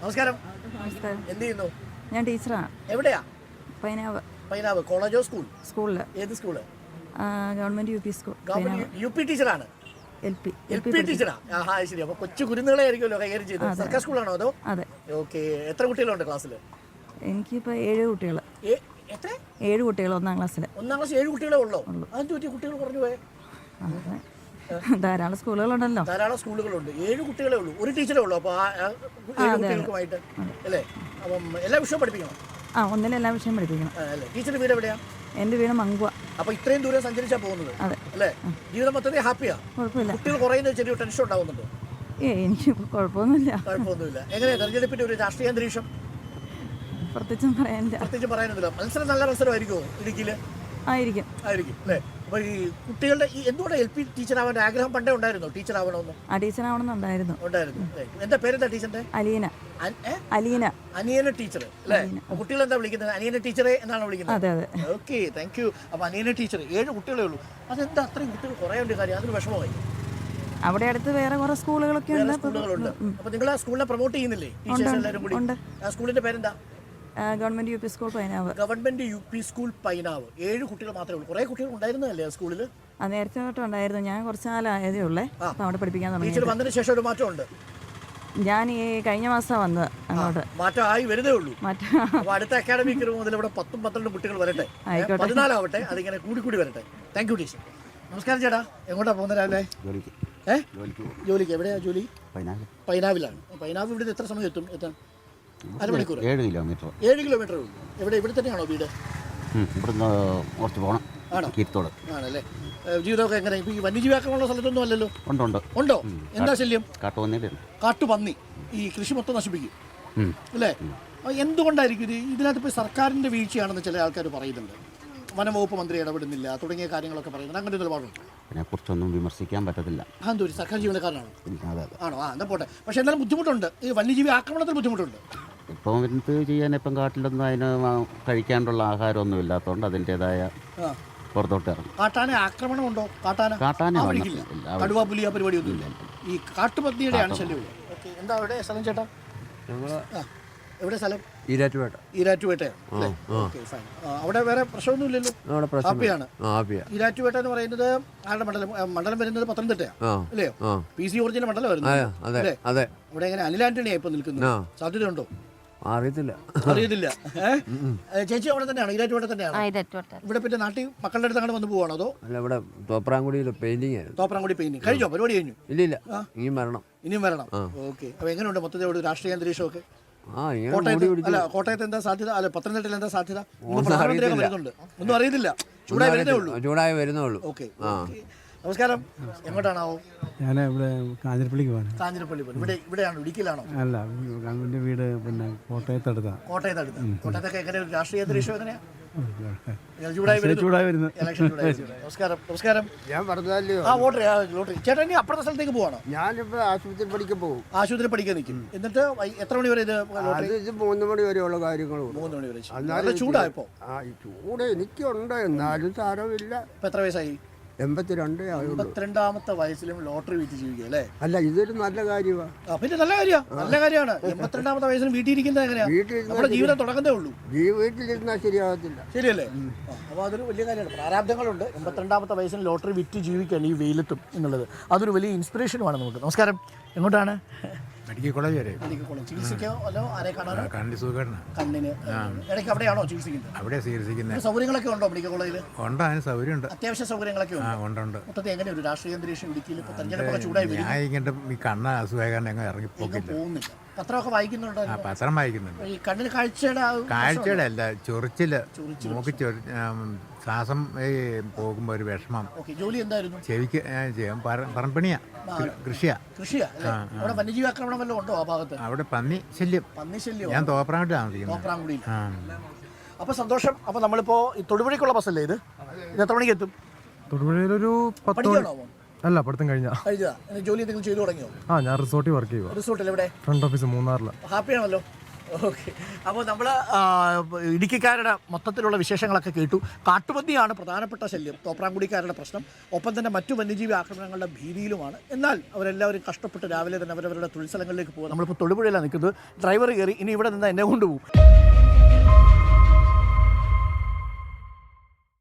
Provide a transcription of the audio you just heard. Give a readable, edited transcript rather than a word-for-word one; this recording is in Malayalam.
നമസ്കാരം. നമസ്കാരം. എന്ത് ചെയ്യുന്നു? ഞാൻ ടീച്ചറാണ്. എവിടെയാ? പൈനാവ് കോളേജോ സ്കൂളിൽ? ഏത് school? Government U P school. U P ടീച്ചറാണ്. എൽ പി ടീച്ചറാ. ശരി. അപ്പൊ കൊച്ചു കുരുന്നുകളെ ആയിരിക്കുമല്ലോ കൈകാര്യം ചെയ്തത്. സർക്കാർ സ്കൂളാണോ അതോ? അതെ. ഓക്കെ. എത്ര കുട്ടികളുണ്ട് ക്ലാസ്സിൽ? എനിക്കിപ്പോ 7 കുട്ടികൾ. 7 കുട്ടികൾ 1ാം ക്ലാസ്സിൽ. 1ാം ക്ലാസ് 7 കുട്ടികളെ ഉള്ളോ? അതെന്ത് പറ്റി കുട്ടികൾ കുറഞ്ഞു പോയെ? ധാരാളം സ്കൂളുകളുണ്ടല്ലോ. ധാരാളം സ്കൂളുകളുണ്ട്. 7 കുട്ടികളെ ഉള്ളൂ. ഒരു ടീച്ചറേ ഉള്ളൂ. അപ്പൊ 7 കുട്ടികൾക്കുമായിട്ട് അല്ലേ? അപ്പം എല്ലാ വിഷയവും പഠിപ്പിക്കണം. ഒന്നിലും എല്ലാ വിഷയം പഠിപ്പിക്കണം. ടീച്ചറുടെ വീട് എവിടെയാ? എൻ്റെ വീട് മങ്കുവ. അപ്പൊ ഇത്രയും ദൂരം സഞ്ചരിച്ചാ പോകുന്നത് അല്ലേ? ജീവിതം മൊത്തത്തിൽ ഹാപ്പിയാ? കുഴപ്പമില്ല. കുട്ടികൾ കുറയുന്ന ചെറിയ ടെൻഷൻ ഉണ്ടാവുന്നുണ്ടോ? എനിക്ക് കുഴപ്പമൊന്നുമില്ല. എങ്ങനെയാ തെരഞ്ഞെടുപ്പിന്റെ ഒരു രാഷ്ട്രീയ അന്തരീക്ഷം? പ്രത്യേകിച്ചും പറയാനൊന്നുമില്ല. മത്സരം നല്ല മത്സരമായിരിക്കുമോ ഇടുക്കിയില്? ആയിരിക്കും അല്ലേ? അപ്പൊ ഈ കുട്ടികളുടെ എന്തുകൊണ്ട് എൽ പി ടീച്ചർ ആവാൻ ആഗ്രഹം പണ്ടേ ഉണ്ടായിരുന്നോ? ടീച്ചർ ആവണമെന്ന്? ടീച്ചറാവണമെന്നുണ്ടായിരുന്നു. എന്താ പേരെന്താ ടീച്ചറിന്റെ? അനിയന ടീച്ചർ അല്ലേ? കുട്ടികൾ എന്താ വിളിക്കുന്നത്? അനിയന ടീച്ചറെ എന്നാണ് വിളിക്കുന്നത്. Okay, thank you. അപ്പൊ അനിയന ടീച്ചർ 7 കുട്ടികളേ ഉള്ളൂ. അതെന്താ അത്രയും കുട്ടികൾ കുറയേണ്ട കാര്യം? അതൊരു വിഷമമായി. അവിടെ അടുത്ത് വേറെ കുറെ സ്കൂളുകളൊക്കെ ഉണ്ട്. അപ്പൊ നിങ്ങൾ ആ സ്കൂളിനെ പ്രൊമോട്ട് ചെയ്യുന്നില്ലേ ടീച്ചേഴ്സ് എല്ലാവരും കൂടി? ആ സ്കൂളിന്റെ പേരെന്താ? Government U P school Painavu. Government U P school Painavu. 7 കുട്ടികൾ മാത്രമേ ഉള്ളൂ. കുറെ കുട്ടികൾ ഉണ്ടായിരുന്നല്ലേ ആ സ്കൂളിൽ? നേരത്തെ തൊട്ട് ഉണ്ടായിരുന്നു. ഞാൻ കുറച്ച് നാളായതേ ഉള്ളേ അവിടെ പഠിപ്പിക്കാൻ തുടങ്ങി. ടീച്ചർ വന്നതിന് ശേഷം ഒരു മാറ്റമുണ്ട്. ഞാൻ ഈ കഴിഞ്ഞ മാസം വന്നത് അങ്ങോട്ട്. മാറ്റം ആയി വരുന്നേ ഉള്ളൂ. അടുത്ത അക്കാഡമിക് മുതൽ ഇവിടെ 10ഉം 12ഉം കുട്ടികൾ വരട്ടെ. 14 ആവട്ടെ. അതിങ്ങനെ കൂടി വരട്ടെ. Thank you teacher. നമസ്കാരം ചേട്ടാ. എങ്ങോട്ടാ പോകുന്നത് രാവിലെ? ജോലിക്ക്. എവിടെയാ ജോലി? പൈനാവിലാണ്. പൈനാവ് ഇവിടെ എത്ര സമയം എത്താൻ? അരമണിക്കൂർ. 7 കിലോമീറ്റർ. 7 കിലോമീറ്റർ ഉള്ളൂ. ഇവിടെ തന്നെയാണോ വീട്? കുറച്ച് പോകണം. ആണല്ലേ? ജീവിതമൊക്കെ എങ്ങനെ? ഇപ്പൊ ഈ വന്യജീവി ആക്രമണമുള്ള സ്ഥലത്തൊന്നും അല്ലല്ലോ? ഉണ്ടോ? എന്താ ശല്യം? കാട്ടുപന്നി ഈ കൃഷി മൊത്തം നശിപ്പിക്കും അല്ലേ? എന്തുകൊണ്ടായിരിക്കും ഇത്? ഇതിനകത്ത് ഇപ്പോൾ സർക്കാരിന്റെ വീഴ്ചയാണെന്ന് ചില ആൾക്കാർ പറയുന്നുണ്ട്. വനംവകുപ്പ് മന്ത്രി ഇടപെടുന്നില്ല തുടങ്ങിയ കാര്യങ്ങളൊക്കെ പറയുന്നുണ്ട്. അങ്ങനെ നിലപാടുണ്ട്? അതിനെക്കുറിച്ചൊന്നും വിമർശിക്കാൻ പറ്റത്തില്ല. അതെന്തോ സർക്കാർ ജീവനക്കാരനാണോ? ആണോ? എന്നാ പോട്ടെ. പക്ഷെ എന്നാലും ബുദ്ധിമുട്ടുണ്ട്. ഈ വന്യജീവി ആക്രമണത്തിന് ബുദ്ധിമുട്ടുണ്ട്. ഇപ്പം എന്ത് ചെയ്യാൻ? ഇപ്പം കാട്ടിലൊന്നും അതിന് കഴിക്കാനുള്ള ആഹാരമൊന്നും ഇല്ലാത്തതുകൊണ്ട് അതിൻ്റെതായ പുറത്തോട്ട് ഇറങ്ങും. കാട്ടാന ആക്രമണം ഉണ്ടോ? കാട്ടാന കടുവ പുലി ആ പരിപാടിയൊന്നും ഇല്ല. ഈ കാട്ടുപന്നിയുടെയാണ് ശല്യം. എന്താ അവിടെ സ്ഥലം ചേട്ടാ? എവിടെ സ്ഥലം? ഈരാറ്റുപേട്ട. അവിടെ വേറെ പ്രശ്നമൊന്നും ഇല്ലല്ലോ? ഹാപ്പിയാണ്. ഈരാറ്റുപേട്ട എന്ന് പറയുന്നത് ആരുടെ മണ്ഡലം വരുന്നത്? പത്തനംതിട്ടയാ അല്ലയോ? PC ഒറിജിനൽ മണ്ഡലം വരുന്നത് അല്ലേ? അവിടെ എങ്ങനെ അനിൽ ആന്റണിയാ ഇപ്പൊ നിൽക്കുന്നത്? സാധ്യതയുണ്ടോ? അറിയത്തില്ല. ചേച്ചി അവിടെ തന്നെയാണോ? ഈരാറ്റുപേട്ട തന്നെയാണോ? ഇവിടെ പിന്നെ നാട്ടിൽ മക്കളുടെ അടുത്ത് അങ്ങനെ വന്ന് പോവാണോ? അതോ ഇവിടെ തോപ്രാംകുടി പെയിന്റിങ് കഴിഞ്ഞോ? പരിപാടി കഴിഞ്ഞു? ഇല്ല, ഇനിയും വരണം. ഓക്കെ. അപ്പൊ എങ്ങനെയുണ്ട് മൊത്തത്തിൽ രാഷ്ട്രീയ അന്തരീക്ഷമൊക്കെ? കോട്ടയത്ത് എന്താ സാധ്യത? അല്ല, പത്തനംതിട്ടയിൽ എന്താ സാധ്യത? ഒന്നും അറിയത്തില്ല. ചൂടായി വരുന്നേ ഉള്ളൂ. ഓക്കെ. നമസ്കാരം. എങ്ങോട്ടാണാവോ? ഞാൻ ഇവിടെ കാഞ്ഞിരപ്പള്ളിക്ക് പോകാൻ. ഇവിടെയാണോ? ഇടുക്കിയിലാണോ? അല്ല, ഗവൺമെന്റ് വീട് പിന്നെ കോട്ടയത്തടുത്താ. കോട്ടയത്തൊക്കെ എങ്ങനെ രാഷ്ട്രീയ അന്തരീക്ഷം എങ്ങനെയാ? ചൂടായി വരുന്നു. നമസ്കാരം. ഞാൻ പറഞ്ഞല്ലോ ചേട്ടാ, ഇനി അപ്പുറത്തെ സ്ഥലത്തേക്ക് പോവാണോ? ഞാനിപ്പോ ആശുപത്രി പഠിക്കാൻ പോകും. ആശുപത്രി പഠിക്കാൻ നിൽക്കും. എന്നിട്ട് എത്ര മണി വരെ? ഇത് 3 മണി വരെയുള്ള കാര്യങ്ങളും. 3 മണി വരെ. ചൂടായപ്പോ? ചൂട് എനിക്കുണ്ട്, എന്നാലും സാരമില്ല. ഇപ്പൊ എത്ര വയസ്സായി? 82 ആയുള്ളൂ. 82ാമത്തെ വയസ്സിലും ലോട്ടറി വീട്ടിൽ ജീവിക്കുക അല്ലേ? അല്ല, ഇതൊരു നല്ല കാര്യമാണ്. പിന്നെ നല്ല കാര്യമാണ്. 82ാമത്തെ വയസ്സിലും വീട്ടിൽ ഇരിക്കുന്നത് എങ്ങനെയാ? നമ്മുടെ ജീവിതം തുടങ്ങുന്നേ ഉള്ളൂ. വീട്ടിലിരുന്നാൽ ശരിയാകത്തില്ല. ശരിയല്ലേ? അപ്പോൾ അതൊരു വലിയ കാര്യമാണ്. പ്രാരാബ്ദങ്ങളുണ്ട്. 82ാമത്തെ വയസ്സിൽ ലോട്ടറി വിറ്റ് ജീവിക്കുകയാണ് ഈ വെയിലത്തും എന്നുള്ളത്. അതൊരു വലിയ ഇൻസ്പിറേഷനുമാണ് നമുക്ക്. നമസ്കാരം. എങ്ങോട്ടാണ്? മെഡിക്കൽ കോളേജ് വരെ. ചികിത്സിക്കോ? അതോ ആരെ കാണാനോ? കണ്ണിന്. ഇടയ്ക്ക് അവിടെയാണോ ചികിത്സിക്കുന്നത്? അവിടെ ചികിത്സിക്കുന്നത്. സൗകര്യങ്ങളൊക്കെ ഉണ്ടോ മെഡിക്കൽ കോളേജിൽ? ഉണ്ട്, അതിന് സൗകര്യമുണ്ട്. അത്യാവശ്യ സൗകര്യങ്ങളൊക്കെ ഉണ്ട്. മൊത്തത്തിൽ എങ്ങനെ ഒരു രാഷ്ട്രീയ അന്തരീക്ഷം ഇടുക്കിയിൽ? ഇപ്പോൾ തെരഞ്ഞെടുപ്പൊക്കെ ചൂടായി വരും. ഇങ്ങോട്ട് ഈ കണ്ണ് അസുഖം എങ്ങനെ പോകുന്നില്ല. പത്രമൊക്കെ വായിക്കുന്നുണ്ടോ? പത്രം വായിക്കുന്നുണ്ട്. ഈ കണ്ണിന് കാഴ്ചയുടെ അല്ല, ചൊറിച്ചില്, മൂക്ക് ശ്വാസം പോകുമ്പോ ഒരു വിഷമം. ജോലി എന്തായിരുന്നു? ചെവിക്ക് പറമ്പിണിയാ, കൃഷിയാ. അവിടെ വന്യജീവി ആക്രമണം വല്ലതും ഉണ്ടോ ആ ഭാഗത്ത്? അവിടെ പന്നി ശല്യം. ഞാൻ തോപ്രാംകുടി താമസിക്കുന്നത്. അപ്പൊ സന്തോഷം. അപ്പൊ നമ്മളിപ്പോ തൊടുപുഴയ്ക്കുള്ള ബസ്സല്ലേ ഇത്? എത്ര മണിക്ക് എത്തും? തൊടുപുഴയിലൊരു 10 അല്ല, പഠിത്തം കഴിഞ്ഞാ. ജോലി എന്തെങ്കിലും ചെയ്തു തുടങ്ങിയോ? ഞാൻ റിസോർട്ടിൽ വർക്ക് ചെയ്യുക. റിസോർട്ടിൽ എവിടെ? ഫ്രണ്ട് ഓഫീസ് മൂന്നാറില്. ഹാപ്പിയാണല്ലോ? ഓക്കെ, അപ്പോൾ നമ്മൾ ഇടുക്കിക്കാരുടെ മൊത്തത്തിലുള്ള വിശേഷങ്ങളൊക്കെ കേട്ടു. കാട്ടുപന്നിയാണ് പ്രധാനപ്പെട്ട ശല്യം, തോപ്രാംകുടിക്കാരുടെ പ്രശ്നം. ഒപ്പം തന്നെ മറ്റു വന്യജീവി ആക്രമണങ്ങളുടെ ഭീതിയിലുമാണ്. എന്നാൽ അവരെല്ലാവരും കഷ്ടപ്പെട്ട് രാവിലെ തന്നെ അവരവരുടെ തൊഴിൽ സ്ഥലങ്ങളിലേക്ക് പോകും. നമ്മളിപ്പോൾ തൊടുപുഴയിലാണ് നിൽക്കുന്നത്. ഡ്രൈവർ കയറി, ഇനി ഇവിടെ നിന്ന് എന്നെ കൊണ്ടുപോകും.